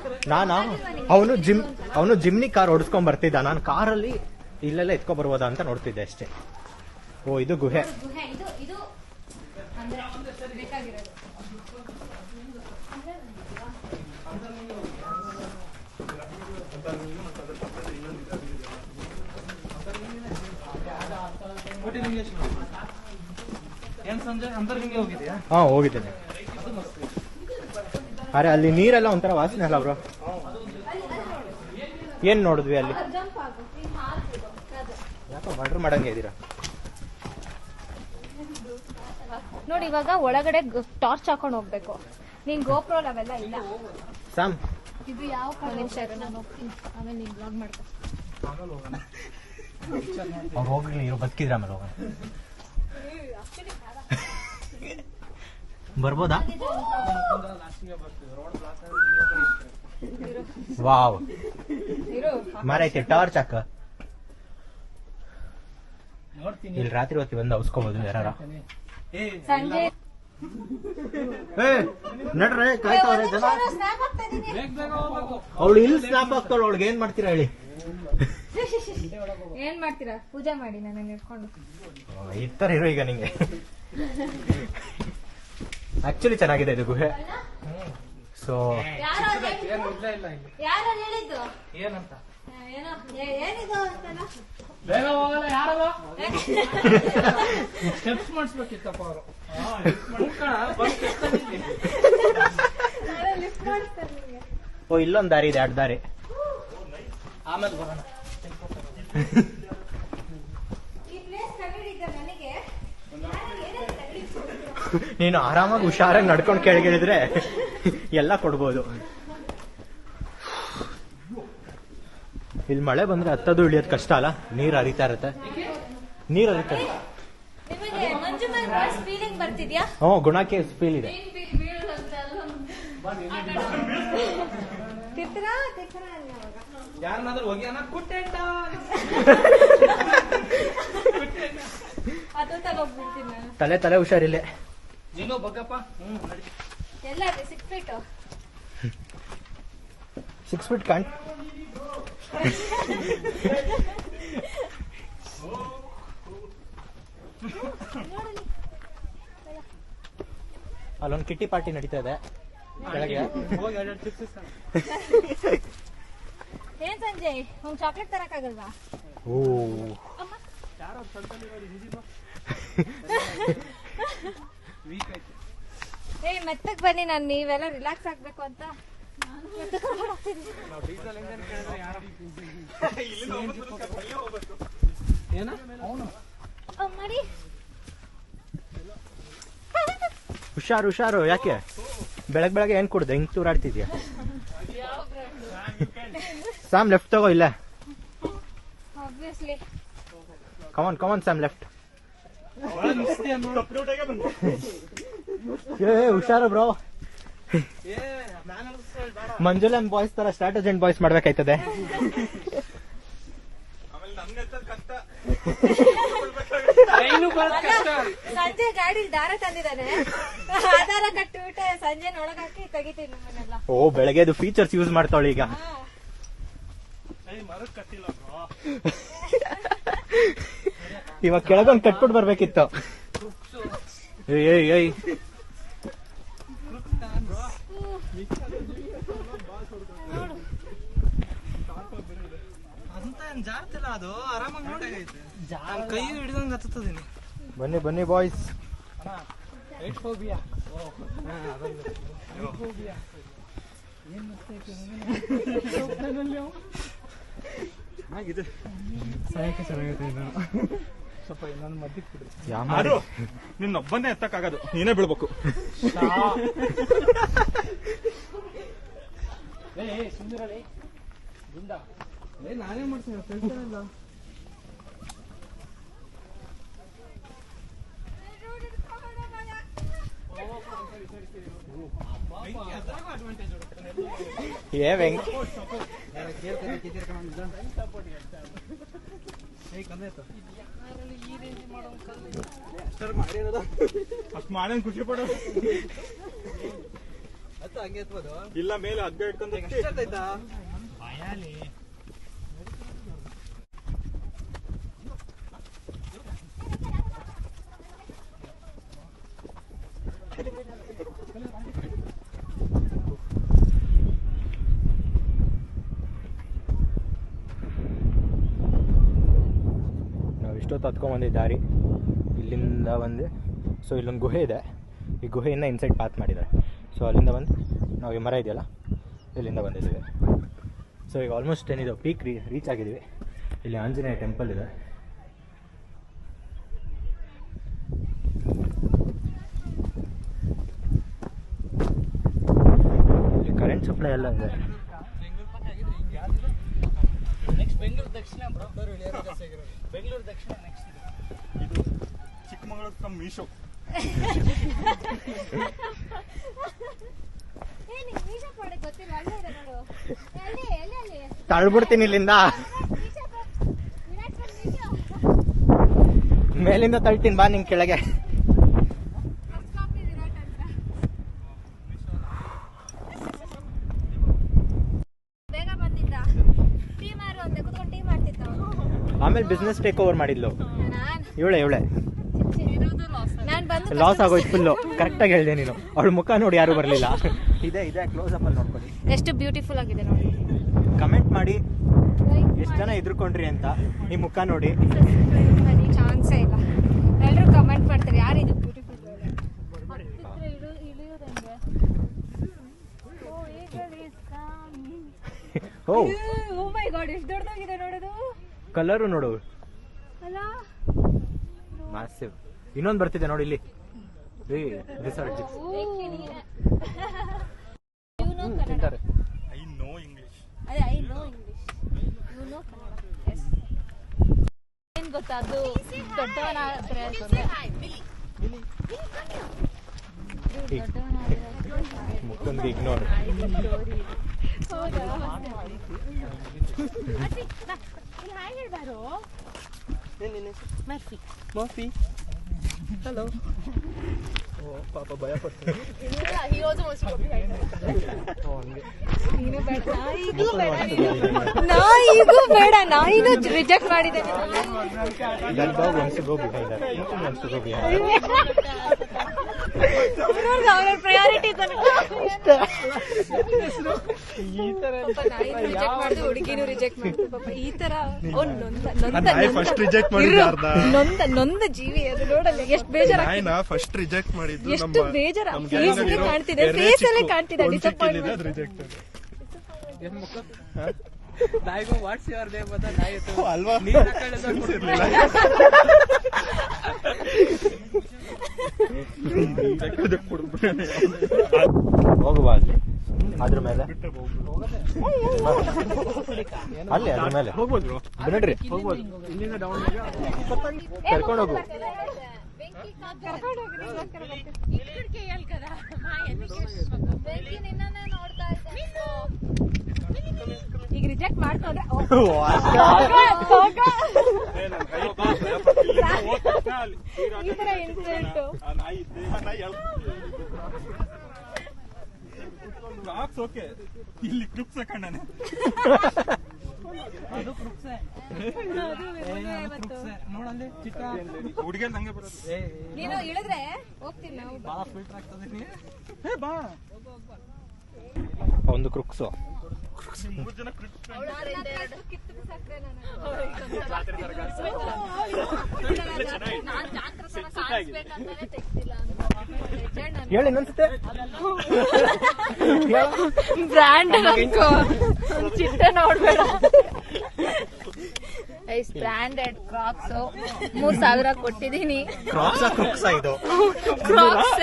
Speaker 1: ಅವನು ಜಿಮ್ನಿ ಕಾರ್ ಓಡಿಸ್ಕೊಂಡ್ ಬರ್ತಿದ್ದ, ನಾನು ಕಾರಲ್ಲಿ ಇಲ್ಲೆಲ್ಲ ಎತ್ಕೊ ಬರ್ಬೋದಾ ಅಂತ ನೋಡ್ತಿದ್ದೆ ಅಷ್ಟೇ. ಓ ಇದು ಗುಹೆ.
Speaker 2: ಗುಹೆ ಇದು ಅಂದ್ರೆ ಬೇಕಾಗಿರೋದು.
Speaker 1: ಹಾ ಹೋಗಿದ್ದೇನೆ. ಅರೆ ಅಲ್ಲಿ ನೀರೆಲ್ಲ ಒಂಥರ ವಾಸನೆ ಅಲ್ಲ ಬ್ರೋ? ಏನ್ ನೋಡಿದ್ವಿ ಅಲ್ಲಿ? ಯಾಕೋ ಮರ್ಡರ್ ಮಾಡಂಗೆ ಇದೀರಾ
Speaker 2: ನೋಡಿ. ಇವಾಗ ಒಳಗಡೆ ಟಾರ್ಚ್ ಹಾಕೊಂಡು ಹೋಗ್ಬೇಕು. ನೀನ್ ಗೋಪ್ರೋ ಅವೆಲ್ಲ ಇಲ್ಲ.
Speaker 1: ಸಾಮ್
Speaker 2: ಇದು ಯಾವ ನಿಮಿಷ ನಾನು ಹೋಗ್ತೀನಿ, ಆಮೇಲೆ ನೀನ್ ಬ್ಲಾಗ್ ಮಾಡ್ಕೊ.
Speaker 1: ಅವ್ರು ಹೋಗ್ಲಿ, ಇರೋ ಬದುಕಿದ್ರ ಆಮೇಲೆ ಹೋಗೋಣ. ಬರ್ಬೋದಾ? ವಾವ್ ಮಾರೈತೆ ಟಾರ್ಚ್ ಹಾಕ. ಇಲ್ಲಿ ರಾತ್ರಿ ಹೊತ್ತಿ ಬಂದು ಅವಸ್ಕೋಬಹುದು ಯಾರ.
Speaker 2: ಸಂಜೆ
Speaker 1: ನಡ್ರೆ ಕಾಯ್ತವ್ರೆ ಜನ. ಅವಳು ಇಲ್ಲಿ ಸ್ನಾಪ್ ಆಗ್ತಾಳ, ಅವಳಿಗೆ ಏನ್ ಮಾಡ್ತೀರಾ ಹೇಳಿ?
Speaker 2: ಏನ್ ಮಾಡ್ತೀರಾ? ಪೂಜೆ ಮಾಡಿ ನನ್ನ ಇಟ್ಕೊಂಡು
Speaker 1: ಇರ್ತಾರೆ ಇರೋ ಈಗ ನಿಂಗೆ. ಆಕ್ಚುಲಿ ಚೆನ್ನಾಗಿದೆ ಇದು ಗುಹೆ. ಸೊ
Speaker 2: ಯಾರು ಹೇಳಿದ್ದು
Speaker 3: ಏನಂತ
Speaker 2: ಏನೋ ಏನಿದು ಅಂತಲ್ಲ.
Speaker 3: ಬೇಗ ಹೋಗಲ್ಲ ಯಾರಲ್ಲ ಸ್ಟೆಪ್ಸ್ ಮಾಡಿಸ್ಬೇಕಿತ್ತಪ್ಪ ಅವರು.
Speaker 2: ಲಿಫ್ಟ್ ಮಾಡಿಸ್ತಾರೆ ನಿಮ್ಗೆ.
Speaker 1: ಓ ಇಲ್ಲೊಂದ್ ದಾರಿ ಇದೆ, 2 ದಾರಿ.
Speaker 3: ಆಮೇಲೆ ಬರೋಣ.
Speaker 2: ಈ ಪ್ಲೇಸ್ ತಗೊಂಡಿದ್ದ ನನಗೆ
Speaker 1: ನೀನು ಆರಾಮಾಗಿ ಹುಷಾರಾಗಿ ನಡ್ಕೊಂಡು ಕೆಳಗಿಳಿದ್ರೆ ಎಲ್ಲ ಕೊಡ್ಬೋದು. ಇಲ್ಲಿ ಮಳೆ ಬಂದ್ರೆ ಹತ್ತದು ಇಳಿಯೋದು ಕಷ್ಟ ಅಲ್ಲ, ನೀರು ಹರಿತಾ ಇರುತ್ತೆ.
Speaker 2: ನಿಮಗೆ ಮಂಜು ಮೇಲೆ ಫೀಲಿಂಗ್ ಬರ್ತಿದ್ಯಾ?
Speaker 1: ಹ್ಞೂ ಗುಣಕ್ಕೆ ಫೀಲ್ ಇದೆ.
Speaker 3: ಯಾರನ್ನಾದ್ರೂ ಹೋಗ್ಯಾನ ಕುಟ್ಟೆಂಡ
Speaker 2: ಅದು ತಗೋಗ್ಬಿಡ್ತೀನಿ ನಾನು.
Speaker 1: ತಲೆ ಹುಷಾರಿಲ್ಲೇ.
Speaker 3: ನೀನು ಬಗ್ಗಪ್ಪ.
Speaker 2: ಎಲ್ಲ 6 ಫೀಟ್
Speaker 1: 6 ಫೀಟ್ ಕಾಣ್. ಅಲ್ಲೊಂದು ಕಿಟ್ಟಿ ಪಾರ್ಟಿ ನಡೀತಾ ಇದೆ ಕೆಳಗೆ.
Speaker 2: ಏನ್ ಸಂಜಯ್, ಒಂದ್ ಚಾಕ್ಲೇಟ್ ತರಕಾಗಲ್ವಾ?
Speaker 1: ಓ
Speaker 2: ಏ ಮೆತ್ತಗ್ ಬನ್ನಿ, ನಾನು ನೀವೆಲ್ಲ ರಿಲ್ಯಾಕ್ಸ್ ಆಗ್ಬೇಕು ಅಂತ ಮಾಡಿ.
Speaker 1: ಹುಷಾರು. ಯಾಕೆ ಬೆಳಗ್ಗೆ ಏನ್ ಕುಡ್ದೆ ಹಿಂಗ್ ತೂರಾಡ್ತಿದ್ಯಾ? ಸಾಮ್ ಲೆಫ್ಟ್ ತಗೋ. ಇಲ್ಲ
Speaker 2: ಆಬ್ವಿಯಸ್ಲಿ.
Speaker 1: ಕಮಾನ್ ಸಾಮ್ ಲೆಫ್ಟ್. ಹುಷಾರು ಬ್ರೋ. ಮಂಜುಲನ್ ಬಾಯ್ಸ್ ತರ ಸ್ಟ್ರಾಟಜೆಂಟ್ ಬಾಯ್ಸ್ ಮಾಡ್ಬೇಕಾಯ್ತದೆ.
Speaker 2: ಸಂಜೆ ಗಾಡಿ ದಾರ ತಂದಿದ್ದಾನೆ, ಆಧಾರ ಕಟ್ಟಿಬಿಟ್ಟೆ ಸಂಜೆ ಒಳಗಾಕಿ ತೆಗಿತೀನಿ ನಮ್ಮನ್ನೆಲ್ಲ.
Speaker 1: ಓ ಬೆಳಗ್ಗೆದು ಫೀಚರ್ಸ್ ಯೂಸ್ ಮಾಡ್ತಾವಳಿ ಈಗ. ಇವಾಗ ಕೆಳಗೊಂದು ಕಟ್ಬಿಟ್ಟು ಬರ್ಬೇಕಿತ್ತು. ಏಯ್
Speaker 3: ಅಂತ ಜಾರ್ತಿಲ್ಲ, ಅದು ಆರಾಮಾಗಿ ನೋಡಿ ಕೈ ಹಿಡಿದಂಗ ಹತ್ತದೀನಿ.
Speaker 1: ಬನ್ನಿ ಬಾಯ್ಸ್.
Speaker 3: ಸ್ವಲ್ಪ ನನ್ನ ಮಧ್ಯಕ್ಕೆ ಬಿಡ್ರಿ. ನಿನ್ನೊಬ್ಬನ್ನೇ ಎತ್ತಕ್ಕಾಗದು, ನೀನೇ ಬೀಳ್ಬೇಕು. ನಾನೇ ಮಾಡ್ತೀನಿ ಫ್ರೆಂಡ್ಸ್ ಎಲ್ಲ.
Speaker 1: ಏ ವೆಂಕ್
Speaker 3: ಅಷ್ಟು ಮಾಡೇನು ಖುಷಿ ಪಡೋ. ಇಲ್ಲ ಮೇಲೆ ಹಗ್ಗ ಇಟ್ಕೊಂಡು
Speaker 1: ನಾವು ಇಷ್ಟೊತ್ತು ಹತ್ಕೊಂಡ್ಬಂದಿದ್ದ ದಾರಿ ಇಲ್ಲಿಂದ ಬಂದು ಸೊ ಇಲ್ಲೊಂದು ಗುಹೆ ಇದೆ. ಈ ಗುಹೆಯಿಂದ ಇನ್ಸೈಡ್ ಪಾತ್ ಮಾಡಿದ್ದಾರೆ. ಸೊ ಅಲ್ಲಿಂದ ಬಂದು ನಾವು ಈ ಮರ ಇದೆಯಲ್ಲ ಇಲ್ಲಿಂದ ಬಂದಿದ್ದೀವಿ. ಸೊ ಈಗ ಆಲ್ಮೋಸ್ಟ್ ಏನಿದೆ ಪೀಕ್ ರೀಚ್ ಆಗಿದ್ದೀವಿ. ಇಲ್ಲಿ ಆಂಜನೇಯ ಟೆಂಪಲ್ ಇದೆ. ಇಲ್ಲಿ ಕರೆಂಟ್ ಸಪ್ಲೈ ಎಲ್ಲ ಇದೆ.
Speaker 4: ಬೆಂಗಳೂರು ದಕ್ಷಿಣ ಬೆಂಗಳೂರು ದಕ್ಷಿಣ ನೆಕ್ಸ್ಟ್
Speaker 3: ಇದು ಚಿಕ್ಕಮಗಳೂರು ಫ್ರಮ್ ಮೀಶೋ.
Speaker 1: ತಳ್ಬಿಡ್ತೀನಿ ಇಲ್ಲಿಂದ, ಮೇಲಿಂದ ತಳ್ತೀನಿ ಬಾ ನಿಂಗೆ ಕೆಳಗೆ. ಆಮೇಲೆ ಬಿಸ್ನೆಸ್ ಟೇಕ್ ಓವರ್ ಮಾಡಿದ್ಲು ಇವಳೆ. ಲಾಸ್ ಆಗೋಯ್ತು ಫುಲ್ಲು. ಕರೆಕ್ಟಾಗಿ ಹೇಳಿದೆ ನೀನು. ಅವಳ ಮುಖ ನೋಡಿ ಯಾರು ಬರಲಿಲ್ಲ. ಇದೆ ಕ್ಲೋಸ್ ಅಪ್ ಅಲ್ಲಿ ನೋಡ್ಕೊಳ್ಳಿ.
Speaker 2: ಎಷ್ಟು ಬ್ಯೂಟಿಫುಲ್ ಆಗಿದೆ ನೋಡಿ.
Speaker 1: ಕಮೆಂಟ್ ಮಾಡಿ ಎಷ್ಟು ಜನ ಎದುರ್ಕೊಂಡ್ರಿ ಅಂತ. ಈ ಮುಖ ನೋಡಿ.
Speaker 2: ಚಾನ್ಸೇ ಇಲ್ಲ. ಎಲ್ಲರೂ ಕಮೆಂಟ್ ಮಾಡ್ತಾರೆ ಯಾರು ಇದು ಬ್ಯೂಟಿಫುಲ್. ಓ ಮೈ ಗಾಡ್ ಎಷ್ಟು ದೊಡ್ಡದಾಗಿದೆ ನೋಡೋದು.
Speaker 1: ಕಲರು ನೋಡು
Speaker 2: ಅಲ್ಲ
Speaker 1: ಮಾಸಿವ್. ಇನ್ನೊಂದು ಬರ್ತಿದೆ ನೋಡಿ ಇಲ್ಲಿ ರಿಸಾರ್ಟ್.
Speaker 3: I know English.
Speaker 2: ಅದೇ I know English, you know Kannada. Yes ಏನು ಗೊತ್ತಾ ಅದು ದೊಡ್ಡವನಾದ್ರೆ
Speaker 1: ಮುಖಂದು ಇಗ್ನೋರ್.
Speaker 4: ಹಲೋ. ಪಾಪ ಭಯ ಪಡ್ತೀನಿ.
Speaker 2: ನಾಯಿಗೂ ಬೇಡ, ನಾಯಿನೂ ರಿಜೆಕ್ಟ್ ಮಾಡಿದೆ. ಅವ್ರ ಪ್ರಯಾರಿಟಿ ರಿಜೆಕ್ಟ್ ಮಾಡಿದ್ರು, ಹುಡುಗಿನೂ ರಿಜೆಕ್ಟ್ ಮಾಡಿದ್ರು. ಪಾಪ ಈ ತರ ನೊಂದ ಜೀವಿ ಅದು. ನೋಡಲ್ಲ ಎಷ್ಟು ಬೇಜಾರ,
Speaker 3: ಫಸ್ಟ್ ರಿಜೆಕ್ಟ್ ಮಾಡಿದ್ದು.
Speaker 2: ಎಷ್ಟು ಬೇಜಾರ ಫೇಸ್ ಕಾಣ್ತಿದೆ, ಫೇಸ್ ಅಲ್ಲೇ ಕಾಣ್ತಿದೆ ಡಿಸಪಾಯಿಂಟ್ಮೆಂಟ್.
Speaker 4: ನಾಯಿಗೂ ವಾಟ್ಸ್ ಯುವರ್ ನೇಮ್ ಅಂತ ನಾಯಿ
Speaker 3: ಅಲ್ವಾ
Speaker 1: ಹೋಗುವ ಅಲ್ಲಿ ಅದ್ರ ಮೇಲೆ ಅಲ್ಲಿ ಅದ್ರ ಮೇಲೆ
Speaker 3: ಹೋಗ್ಬೋದು
Speaker 1: ನಡ್ರಿ.
Speaker 3: ಹೋಗ್ಬೋದು. ಇಲ್ಲಿಂದ ಡೌನ್
Speaker 1: ಕರ್ಕೊಂಡು ಹೋಗು.
Speaker 2: ಈಗ ರಿಜೆಕ್ಟ್ ಮಾಡ್ಕೊಂಡ್ರೆ ಈ ತರ ಇನ್ಸಿಡೆಂಟ್
Speaker 3: ಓಕೆ. ಇಲ್ಲಿ ಕ್ಲಿಪ್ಸ್ ಹಾಕೊಂಡಾನೆ. ನೋಡಲ್ಲಿ ಚಿಕ್ಕ ಹುಡುಗಿಯ ನಂಗೆ ಬರೋದು.
Speaker 2: ನೀನು ಇಳಿದ್ರೆ ಹೋಗ್ತೀನಿ ನಾವು.
Speaker 4: ಬಹಳ ಫಿಲ್ಟರ್ ಆಗ್ತದೆ.
Speaker 3: ಬಾ
Speaker 1: ಒಂದು ಕ್ರುಕ್ಸು.
Speaker 3: 3 ಜನ
Speaker 1: ಹೇಳಿ ಇನ್ನೊಂದ್ಸತೆ.
Speaker 2: ಬ್ರ್ಯಾಂಡ್ ಚಿಟ್ಟೆ ನೋಡ್ಬೇಡ. ಬ್ರ್ಯಾಂಡೆಡ್ ಕ್ರಾಕ್ಸ್ 3000 ಕೊಟ್ಟಿದ್ದೀನಿ.
Speaker 1: ಕ್ರುಕ್ಸ ಇದು
Speaker 2: ಕ್ರಾಕ್ಸ್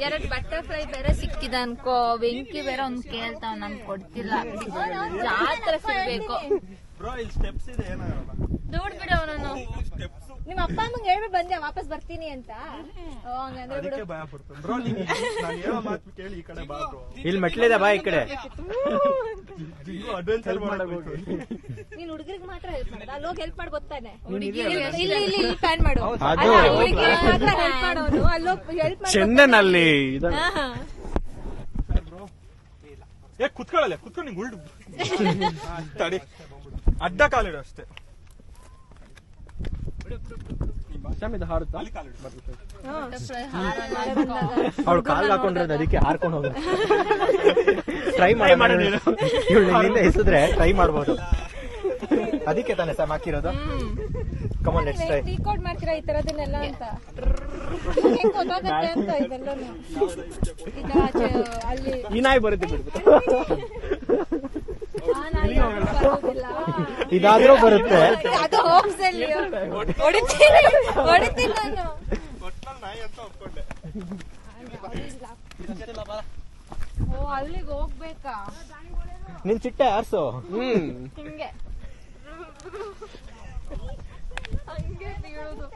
Speaker 2: 2 ಬಟರ್ಫ್ಲೈ ಬೇರೆ ಸಿಕ್ಕಿದ ಅನ್ಕೋ. ಬೆಂಕಿ ಬೇರೆ ಒಂದ್ ಕೇಳ್ತಾವ್, ನನ್ ಕೊಡ್ತಿಲ್ಲ. ಜಾತ್ರ ಸಿಗ್ಬೇಕು.
Speaker 3: ಬ್ರೋ ಇಲ್ಲಿ ಸ್ಟೆಪ್ಸ್ ಇದೆ, ಏನಾಗಲ್ಲ.
Speaker 2: ದೂಡ್ ಬಿಡು ಅವನನ್ನು. ನಿಮ್ಮ ಅಪ್ಪ ಅಮ್ಮಂಗೆ ಹೇಳ್ಬಿಟ್ಟು ಬಂದೆ ವಾಪಸ್ ಬರ್ತೀನಿ ಅಂತ. ಹಂಗಂದ್ರೆ ಬಿಡು.
Speaker 3: ಭಯ ಪಡ್ತಾನೆ ಬ್ರೋ. ನಾನು ಹೇಳೋ ಮಾತು ಕೇಳಿ ಈ ಕಡೆ ಬಾ ಬ್ರೋ.
Speaker 1: ಇಲ್ಲಿ ಮೆಟ್ಲಿದೆ ಬಾ ಈ ಕಡೆ.
Speaker 3: ಅಡ್ವೆಂಚರ್ ಮಾಡಕ್ ಹೋಗಿ.
Speaker 2: ನೀನ್ ಹುಡುಗರಿಗೆ ಮಾತ್ರ ಹೆಲ್ಪ್ ಮಾಡೋದು, ಅಲ್ಲಿ ಹೋಗಿ ಹೆಲ್ಪ್ ಮಾಡಿ ಗೊತ್ತಾನೆ. ಇಲ್ಲಿ ಪ್ಲಾನ್ ಮಾಡು.
Speaker 1: ಅದು
Speaker 2: ಹುಡುಗಿರಿಗೆ ಮಾತ್ರ ಹೆಲ್ಪ್ ಮಾಡೋದು, ಅಲ್ಲಿ ಹೋಗಿ ಹೆಲ್ಪ್ ಮಾಡಿ.
Speaker 1: ಚೆನ್ನೈನಲ್ಲಿ
Speaker 3: ಕುತ್ಕೊಳ್ಳಲ್ಲ ಕುತ್ಕೊಂಡು ನಿಂಗೆ ಉಲ್ಟು ತಡಿ ಅಡ್ಡ ಕಾಲಿಡು ಅಷ್ಟೇ
Speaker 4: ಇದು ಹಾರುತ್ತಾ
Speaker 3: ಅಲ್ಲಿ ಕಾಲಿಡು
Speaker 1: ಅವಳು ಕಾಲ್ಗೆ ಹಾಕೊಂಡಿರೋದು ಅದಕ್ಕೆ ಹಾರ್ಕೊಂಡು ಹೋಗ ಟ್ರೈ ಮಾಡೋಣ ಇವಳು ಇಲ್ಲಿಂದ ಎಸಿದ್ರೆ ಟ್ರೈ ಮಾಡ್ಬೋದು ಅದಕ್ಕೆ ತಾನೇ ಸಮ್ ಹಾಕಿರೋದು ಕಮಾನ್ ಲೆಟ್ಸ್ ಟ್ರೈ
Speaker 2: ರಿಕಾರ್ಡ್ ಮಾಡ್ತೀರಾ ಈ ತರದನ್ನೆಲ್ಲ ಅಂತ ಹೆಂಗ್ ಗೊತ್ತಾಗತ್ತೆ ಅಂತ ಇದೆಲ್ಲನೂ ಈಗ ಅಲ್ಲಿ
Speaker 4: ಈ ನಾಯಿ ಬರುತ್ತೆ ಬಿಡು
Speaker 1: ಇದಾದ್ರೂ ಬರುತ್ತೆ
Speaker 2: ಅದು ಹೋಪ್ಸ್ ಅಲ್ಲಿ ಹೊಡಿತೀನಿ ನಾನು
Speaker 3: ನಾಯಿ ಅಂತ ಒಪ್ಕೊಂಡೆ
Speaker 2: ಓ ಅಲ್ಲಿಗೆ ಹೋಗ್ಬೇಕಾ
Speaker 1: ನಿನ್ ಚಿಟ್ಟೆ ಆರ್ಸು
Speaker 2: ಹಿಂಗೆ ಹಂಗೆ ಬೀಳೋದು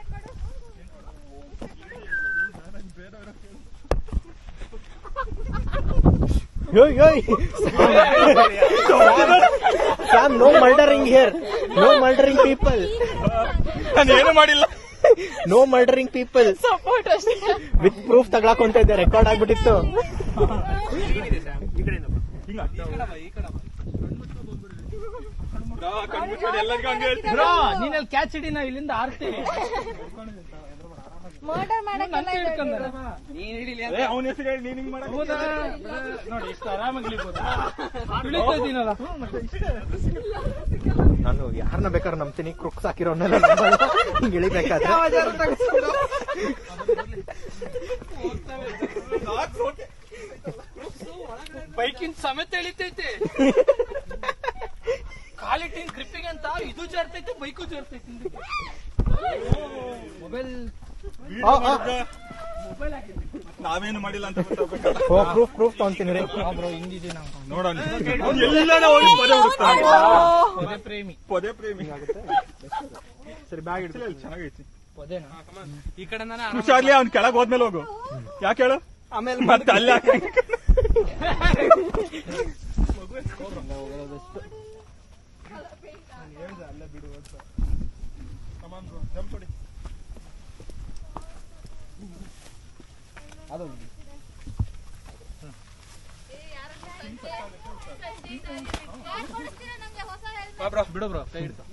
Speaker 1: Sam, no murdering here. No murdering people.
Speaker 3: ನಾನು ಏನು ಮಾಡಿಲ್ಲ
Speaker 1: No murdering people.
Speaker 2: ಸಪೋರ್ಟ್ ಅಷ್ಟೇ
Speaker 1: With proof ತಗೊಳಕೊಂತ ಇದ್ದೆ ರೆಕಾರ್ಡ್ ಆಗ್ಬಿಟ್ಟಿತ್ತು
Speaker 3: ಎಲ್ಲರಿಗೂ ಹಂಗೆ ಹೇಳ್ತೀನಿ
Speaker 4: ಬ್ರೋ ನೀನಲ್ಲಿ ಕ್ಯಾಚ್ ಹಿಡಿ ನಾವ್ ಇಲ್ಲಿಂದ ಆರ್ತೀವಿ
Speaker 2: ಮರ್ಡರ್ ಮಾಡಕ್ಕೆಲ್ಲ
Speaker 4: ನೀನ್ ಹಿಡಿಲಿ
Speaker 3: ಅವನ ಹೆಸರು ಹೇಳಿ ನೀನ್ ಹಿಂಗ್ ಮಾಡಕ್
Speaker 4: ನೋಡಿ ಇಷ್ಟು ಆರಾಮಾಗಿ ಇಳಿತಾ ಇದ್ದೀನಲ್ಲ
Speaker 1: ನಾನು ಯಾರನ್ನ ಬೇಕಾದ್ರೆ ನಂಬ್ತೀನಿ ಕ್ರುಕ್ಸ್ ಹಾಕಿರೋನೆಲ್ಲ ಹಿಂಗ್ ಇಳಿಬೇಕಾದ್ರೆ
Speaker 4: ಬೈಕಿನ ಸಮೇತ ಇಳಿತೈತೆ ಕಾಲಿಟ್ಟಿನ ಗ್ರಿಪ್ಪಿಗೆ ಅಂತ ಇದು ಜಾರ್ತೈತೆ ಬೈಕು ಜಾರ್ತೈತೆ ಮೊಬೈಲ್
Speaker 3: ನಾವೇನು ಮಾಡಿಲ್ಲ ಅಂತ ಗೊತ್ತಾಗ್ಬೇಕಲ್ಲ
Speaker 1: ಪ್ರೂಫ್ ತಗೊಂತೀನಿ ರೀ
Speaker 4: ಬ್ರೋ ಹಿಂದಿದೆ ನಾವು
Speaker 3: ನೋಡೋಣ ಎಲ್ಲಾನ ಹೋಗಿ ಪೊದೆ ಹುಡುಕ್ತಾನೆ
Speaker 4: ಪೊದೆ ಪ್ರೇಮಿ
Speaker 3: ಪೊದೆ ಪ್ರೇಮಿ ಸರಿ ಬ್ಯಾಗ್ ಇಡ್ತಿಲ್ಲ ಇಲ್ಲಿ ಚೆನ್ನಾಗೈತಿ
Speaker 4: ಪೊದೆನಾ ಈ ಕಡೆ ನಾನು
Speaker 3: ಹುಷಾರ್ಲಿ ಅವ್ನ್ ಕೆಳಗ್ ಹೋದ್ಮೇಲೆ ಹೋಗು ಯಾಕೆ ಹೇಳು
Speaker 4: ಆಮೇಲೆ
Speaker 3: ಮತ್ತೆ ಅಲ್ಲಿ ಅಲ್ಲೇ ಬಿಡು ಅಂತ ಕಮಾನ್ ಬ್ರೋ ಜಂಪ್ ಕೊಡಿ
Speaker 4: ಅದು ಬ್ರೋ ಬಿಡು ಬ್ರೋ ಕೈ ಹಿಡ್ಕೊ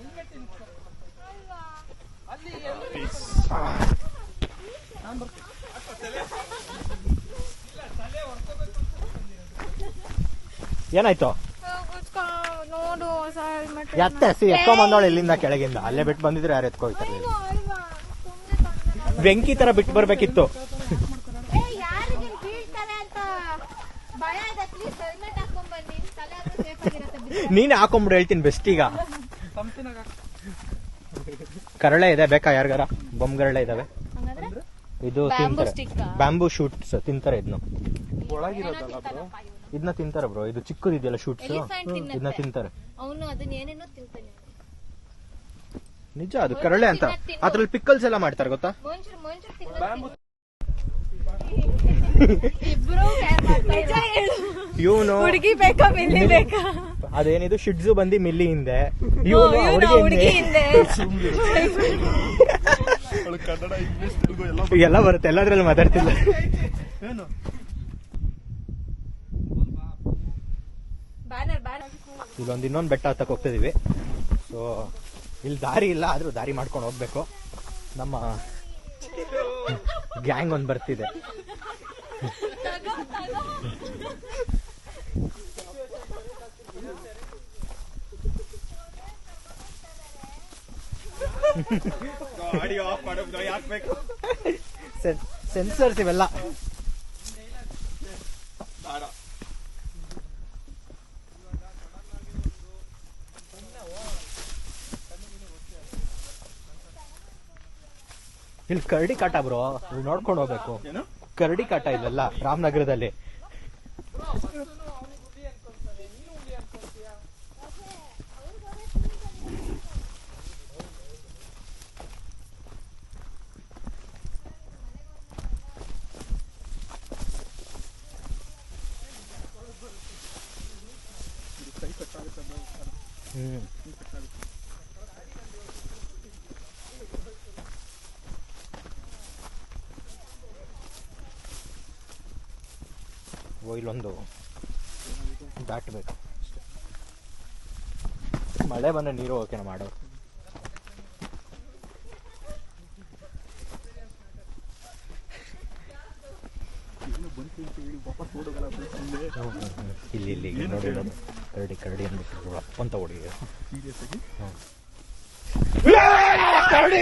Speaker 1: ಏನಾಯ್ತು
Speaker 2: ನೋಡು
Speaker 1: ಎತ್ಕೊಂಬಂದವಳು ಇಲ್ಲಿಂದ ಕೆಳಗಿಂದ ಅಲ್ಲೇ ಬಿಟ್ಟು ಬಂದಿದ್ರೆ ಯಾರು ಎತ್ಕೋಯ್ತಾರೆ ಬೆಂಕಿ ತರ ಬಿಟ್ಟು ಬರ್ಬೇಕಿತ್ತು ನೀನೇ ಹಾಕೊಂಡ್ಬಿಡು ಹೇಳ್ತೀನಿ ಬೆಸ್ಟ್ ಈಗ ಕರಳೆ ಇದೆ ಬೇಕಾ ಯಾರಿಗಾರ ಬೊಂಬ್ ಇದಾವೆ ಇದು ತಿಂತಾರೆ ಬ್ಯಾಂಬೂ ಶೂಟ್ಸ್ ತಿಂತಾರೆ ಇದನ್ನ
Speaker 3: ಒಳಗಿರೋದಲ್ಲ ಬ್ರೋ
Speaker 1: ಇದನ್ನ ತಿಂತಾರೆ ಬ್ರೋ ಇದು ಚಿಕ್ಕದಿದೆಯಲ್ಲ ಶೂಟ್ಸ್ ಇದನ್ನ ತಿಂತಾರೆ
Speaker 2: ಅವನು ಅದನ್ನ ಏನೇನೋ ತಿಂತಾನೆ
Speaker 1: ನಿಜ ಅದು ಕರಳೆ ಅಂತ ಅದ್ರಲ್ಲಿ ಪಿಕ್ಕಲ್ಸ್ ಎಲ್ಲ ಮಾಡ್ತಾರೆ ಗೊತ್ತಾ
Speaker 2: ಇಬ್ರು
Speaker 1: ಇವನು
Speaker 2: ಹುಡುಗಿ ಬೇಕಾ ಮಿಲ್ಲಿ ಬೇಕಾ
Speaker 1: ಅದೇನಿದು ಶಿಡ್ಜು ಬಂದಿ ಮಿಲ್ಲಿ ಹಿಂದೆ ಇವನು
Speaker 2: ಹುಡುಗಿ ಹಿಂದೆ
Speaker 3: ಕನ್ನಡ ಇಂಗ್ಲಿಷ್ ತೆಲುಗು ಎಲ್ಲ
Speaker 1: ಎಲ್ಲ ಬರುತ್ತೆ ಎಲ್ಲದ್ರಲ್ಲಿ ಮಾತಾಡ್ತಿಲ್ಲ
Speaker 3: ಏನು
Speaker 1: ಇಲ್ಲೊಂದು ಇನ್ನೊಂದು ಬೆಟ್ಟ ಹತ್ತಕ್ಕೆ ಹೋಗ್ತಿದೀವಿ ಸೊ ಇಲ್ಲಿ ದಾರಿ ಇಲ್ಲ ಆದ್ರೂ ದಾರಿ ಮಾಡ್ಕೊಂಡು ಹೋಗ್ಬೇಕು ನಮ್ಮ ಗ್ಯಾಂಗ್ ಒಂದು ಬರ್ತಿದೆ
Speaker 3: ಗಾಡಿ ಆಫ್ ಮಾಡೋದು ಯಾಕೆ ಬೇಕು
Speaker 1: ಸೆನ್ಸರ್ಸ್ ಇವೆಲ್ಲ
Speaker 3: ಬೇಡ
Speaker 1: ಇಲ್ಲಿ ಕರಡಿ ಕಾಟ ಬ್ರೋ ನೋಡ್ಕೊಂಡು ಹೋಗ್ಬೇಕು
Speaker 3: ಏನು
Speaker 1: ಕರಡಿ ಕಾಟ ಇಲ್ಲೆಲ್ಲ ರಾಮನಗರದಲ್ಲಿ ಇಲ್ಲೊಂದು ದಾಟಬೇಕು. ಮಳೆ ಬಂದ್ರೆ ನೀರು ಓಕೆನ ಮಾಡೋರು. ಇಲ್ಲಿ ನೋಡಿ ಕರಡಿ ಅಂದ್ಬಿಟ್ಟು ಅಪ್ಪಂತ ಹೊಡಿ ಕರಡಿ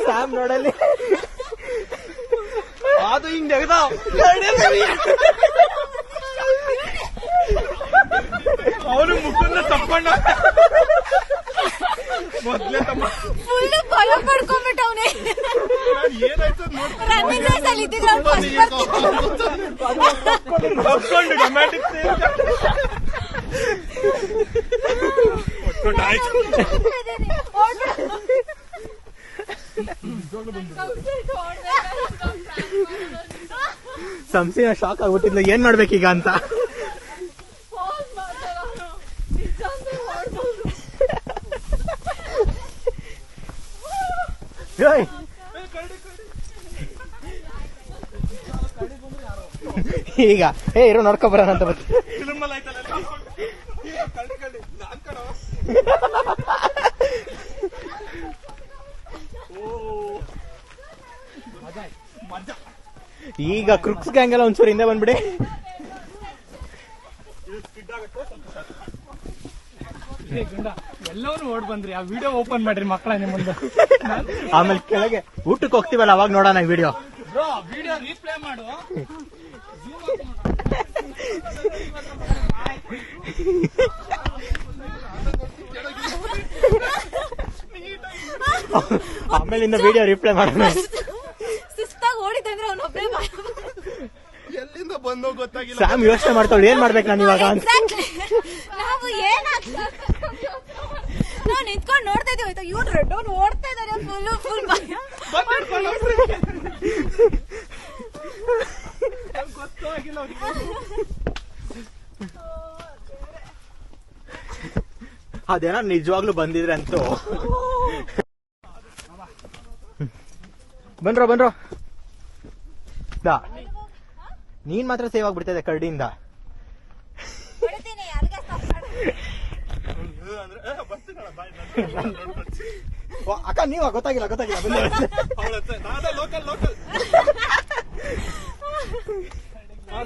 Speaker 1: ಸ್ಯಾಮ್ ನೋಡಲಿ
Speaker 4: ಅದು ಹಿಂಗ್ ತೆಗ್ದ ಅವನು ಮುಖಂಡ ತಪ್ಕೊಂಡ ಮೊದ್ಲೇ ತಮ್ಮ
Speaker 2: ಫುಲ್ ಭಯ ಪಡ್ಕೊಂಡ್ಬಿಟ್ಟವನೇ.
Speaker 4: ಏನಾಯ್ತು
Speaker 2: ರನ್ನಿಂಗ್ ರೇಸ್ ಅಲ್ಲಿ ಇದ್ದಿದ್ರೆ ಅವ್ನು
Speaker 4: ತಪ್ಕೊಂಡು ಡ್ರಾಮ್ಯಾಟಿಕ್
Speaker 1: ಸಂಸ್ಥೆನ ಶಾಕ್ ಆಗ್ಬಿಟ್ಟಿದ್ಲು ಏನ್ ಮಾಡ್ಬೇಕೀಗ ಅಂತ. ಈಗ ಇರೋ ನೋಡ್ಕೊ ಬರೋಣ ಅಂತ ಬರ್ತೀನಿ.
Speaker 4: ಫಿಲ್ಮಲ್ಲಿ ಆಯ್ತಲ್ಲ ಕಳ್ಳಿ ನಾನ್ ಕಣ
Speaker 1: ಈಗ ಕ್ರುಕ್ಸ್ ಗ್ಯಾಂಗ್ ಎಲ್ಲ ಒಂಚೂರು ಹಿಂದೆ ಬಂದ್ಬಿಡಿ.
Speaker 3: ಎಲ್ಲವನ್ನೂ ಓಡ್ ಬಂದ್ರಿ. ಆ ವಿಡಿಯೋ ಓಪನ್ ಮಾಡ್ರಿ ಮಕ್ಕಳ ನಿಮ್ಮ ಮುಂದೆ.
Speaker 1: ಆಮೇಲೆ ಕೆಳಗೆ ಊಟಕ್ಕೆ ಹೋಗ್ತೀವಲ್ಲ ಅವಾಗ ನೋಡೋಣ ವಿಡಿಯೋ.
Speaker 3: ವಿಡಿಯೋ ರೀಪ್ಲೇ ಮಾಡು.
Speaker 1: ಆಮೇಲಿಂದ ವಿಡಿಯೋ ರಿಪ್ಲೈ ಮಾಡೋಣ.
Speaker 2: ಸುಸ್ತಾಗಿ ಓಡಿದಂದ್ರೆ ಅವನೊಬ್ಬರೇ
Speaker 4: ಎಲ್ಲಿಂದ ಬಂದೋ ಗೊತ್ತಾಗಿಲ್ಲ.
Speaker 1: ಸ್ಯಾಮ್ ಯೋಚನೆ ಮಾಡ್ತಾಳೆ ಏನ್ ಮಾಡ್ಬೇಕು ನಾನು ಇವಾಗ ಅಂತ.
Speaker 2: ನಾವು ನಾವು ನಿಂತ್ಕೊಂಡು ನೋಡ್ತಾ ಇದೀವಿ. ಇವ್ರು ರೆಡ್ ಅವ್ನು ಓಡ್ತಾ ಇದಾರೆ. ಫುಲ್ ಭಯ.
Speaker 4: ಗೊತ್ತಾಗಿಲ್ಲ
Speaker 1: ಅದೇನೋ ನಿಜವಾಗ್ಲೂ ಬಂದಿದ್ರೆ ಅಂತೂ. ಬನ್ರೋ ನೀನ್ ಮಾತ್ರ ಸೇವ್ ಆಗ್ಬಿಡ್ತದೆ ಕರಡಿಯಿಂದ. ಅಕ್ಕ ನೀವ ಗೊತ್ತಾಗಿಲ್ಲ
Speaker 4: ಲೋಕಲ್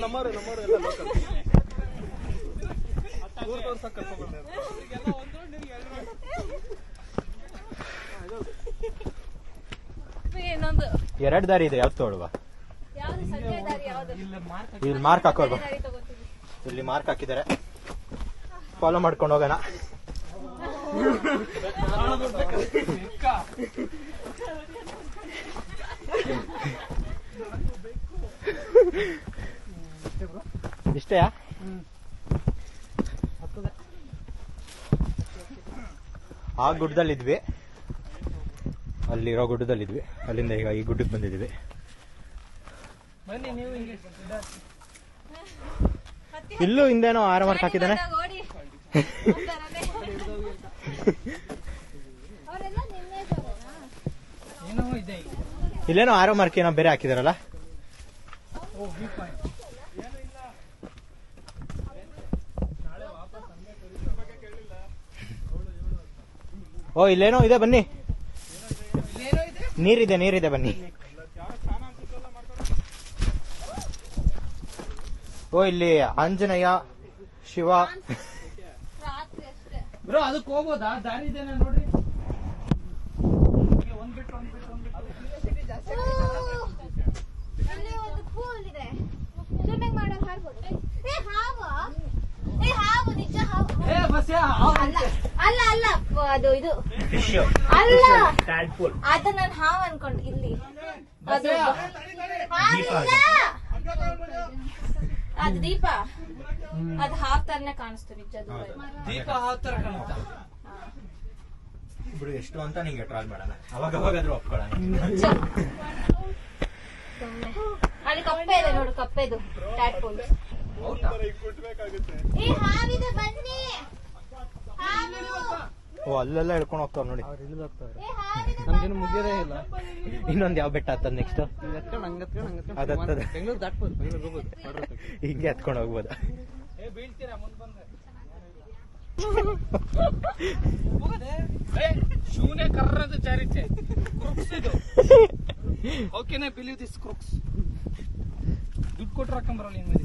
Speaker 4: ನಮ್ಮರು ಎಲ್ಲ ಲೋಕಲ್
Speaker 2: ಇನ್ನೊಂದು
Speaker 1: ಎರಡು ದಾರಿ ಇದೆ, ಯಾವ್ದು ತಗೊಳ್ಳುವ?
Speaker 2: ಯಾವ್ದು ಸಂಜೆ ದಾರಿ ಯಾವ್ದು?
Speaker 1: ಇಲ್ಲಿ ಮಾರ್ಕ್ ಹಾಕೋಲ್ವಾ?
Speaker 2: ದಾರಿ ತಗೋತೀವಿ.
Speaker 1: ಇಲ್ಲಿ ಮಾರ್ಕ್ ಹಾಕಿದ್ದಾರೆ, ಫಾಲೋ ಮಾಡ್ಕೊಂಡು ಹೋಗೋಣ. ಇಷ್ಟೆಯಾ? ಆ ಗುಡ್ಡದಲ್ಲಿದ್ವಿ, ಅಲ್ಲಿರೋ ಗುಡ್ಡದಲ್ಲಿದ್ವಿ, ಅಲ್ಲಿಂದ ಈಗ ಈ ಗುಡ್ಡಕ್ಕೆ ಬಂದಿದ್ವಿ. ಇಲ್ಲೂ ಹಿಂದೇನೋ ಆರ ಮಾರ್ಕ್ ಹಾಕಿದ್ದಾನೆ.
Speaker 2: ಓಡಿ ಅವರೆಲ್ಲ ನಿನ್ನೆ
Speaker 1: ಇಲ್ಲೇನೋ ಆರೋ ಮಾರ್ಕ್ ಏನೋ ಬೇರೆ ಹಾಕಿದಾರಲ್ಲ. ಓ ಇಲ್ಲೇನೋ ಇದೆ, ಬನ್ನಿ. ನೀರಿದೆ ಬನ್ನಿ. ಓ ಇಲ್ಲಿ ಆಂಜನೇಯ, ಶಿವ.
Speaker 2: ರಾತ್ರಿ ಅಷ್ಟೇ
Speaker 3: ಬ್ರೋ ಅದಕ್ಕೆ ಹೋಗೋದಾ? ದಾರಿ ಇದೇನೆ ನೋಡ್ರಿ.
Speaker 2: ಅಲ್ಲಿ ಒಂದು ಪೂಲ್ ಇದೆ, ಸ್ವಿಮ್ಮಿಂಗ್ ಮಾಡೋದು ಹಾರ್ಬೋದು. ಹಾವು ನಿಜ ಹಾವು. ಅಲ್ಲ ಅದು ಇದು ಅಲ್ಲ, ಅದು ನಾನು ಹಾವು ಅನ್ಕೊಂಡು ಇಲ್ಲಿ ಅದು ಹಾವಿಲ್ಲ. ಅದು ದೀಪ, ಅದು ಹಾವು ತರನೇ ಕಾಣಿಸ್ತು ನಿಜ.
Speaker 3: ದೀಪ ಹಾವ್ ತರ ಕಾಣುತ್ತಾ?
Speaker 1: ಬಿಡು ಎಷ್ಟು ಅಂತ ನಿಂಗೆ ಟ್ರಾಲ್ ಮಾಡೋಣ, ಅವಾಗಾದ್ರೂ ಒಪ್ಕೊಳ್ಳೋಣ.
Speaker 2: ಕಪ್ಪೆ ಇದೆ ನೋಡು, ಕಪ್ಪೆದು ಟ್ಯಾಡ್ಪೋಲ್. ಏ ಹಾವಿದೆ ಬನ್ನಿ.
Speaker 1: ಓ ಅಲ್ಲೆಲ್ಲ ಹೇಳ್ಕೊಂಡು ಹೋಗ್ತಾವ ನೋಡಿ.
Speaker 2: ಏ ಹಾವಿದೆ
Speaker 4: ನಮ್ಗೇನು ಮುಗಿಯೋದೇ ಇಲ್ಲ.
Speaker 1: ಇನ್ನೊಂದ್ ಯಾವ ಬೆಟ್ಟ ಹತ್ತದ ನೆಕ್ಸ್ಟ್
Speaker 4: ಹತ್ಕೊಂಡು ಬೆಂಗಳೂರು ದಾಟ್ಬೋದು, ಬೆಂಗಳೂರು ಹೋಗ್ಬೋದು.
Speaker 1: ಹಿಂಗೆ ಹತ್ಕೊಂಡು ಹೋಗ್ಬೋದ?
Speaker 4: ಬೀಳ್ತೀರಾ ಮುಂದ್ ಬಂದ್ರೆ ಶೂನೇ ಕರ್ರದ ಜಾರಿತೆ ಕ್ರುಕ್ಸ್ ಇದು. ಓಕೆನೆ ಬಿಲೀವ್ ದಿಸ್ ಕ್ರುಕ್ಸ್. ದುಡ್ಡು ಕೊಟ್ರು ಹಾಕೊಂಬರಲ್ಲ ಏನ್ ಮಾಡಿ.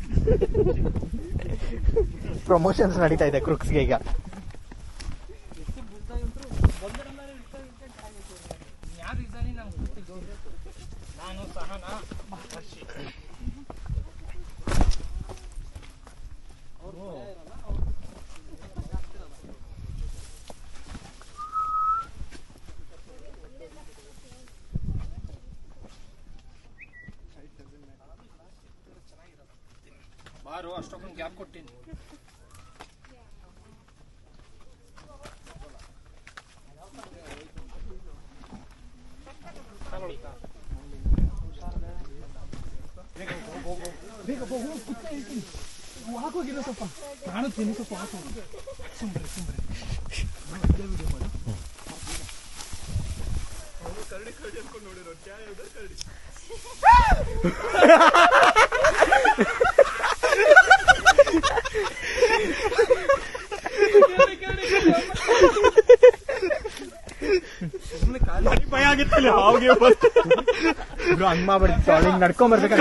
Speaker 1: ಪ್ರಮೋಷನ್ಸ್ ನಡೀತಾ ಇದೆ ಕ್ರುಕ್ಸ್ಗೆ ಈಗ.
Speaker 4: ಯಾರು ಇದ್ದಾನೆ ನಂಗೆ ಗೊತ್ತಿದ್ದು. ನಾನು ಸಹನಾ ಹರ್ಷಿ. ಬಾರು ಅಷ್ಟೊಂದು ಗ್ಯಾಪ್ ಕೊಟ್ಟಿನಿ. ಹಾಕೋಗಿಲ್ಲ ಸ್ವಲ್ಪ, ನಾನು ತಿನ್ನಿ ಸ್ವಲ್ಪ ಹಾಕೋ. ಸುಮ್ರೆ ಕರಡಿ ಅನ್ಕೊಂಡು ನೋಡಿರೋ ಕರಡಿ.
Speaker 3: ಭಯ ಆಗಿತ್ತಲ್ಲ ಹಾವಿಗೆ
Speaker 1: ಹಂಗ್ ಮಾಡ್ಬಿಡ್ತು, ನಡ್ಕೊಂಡ್ ಬರ್ಬೇಕು.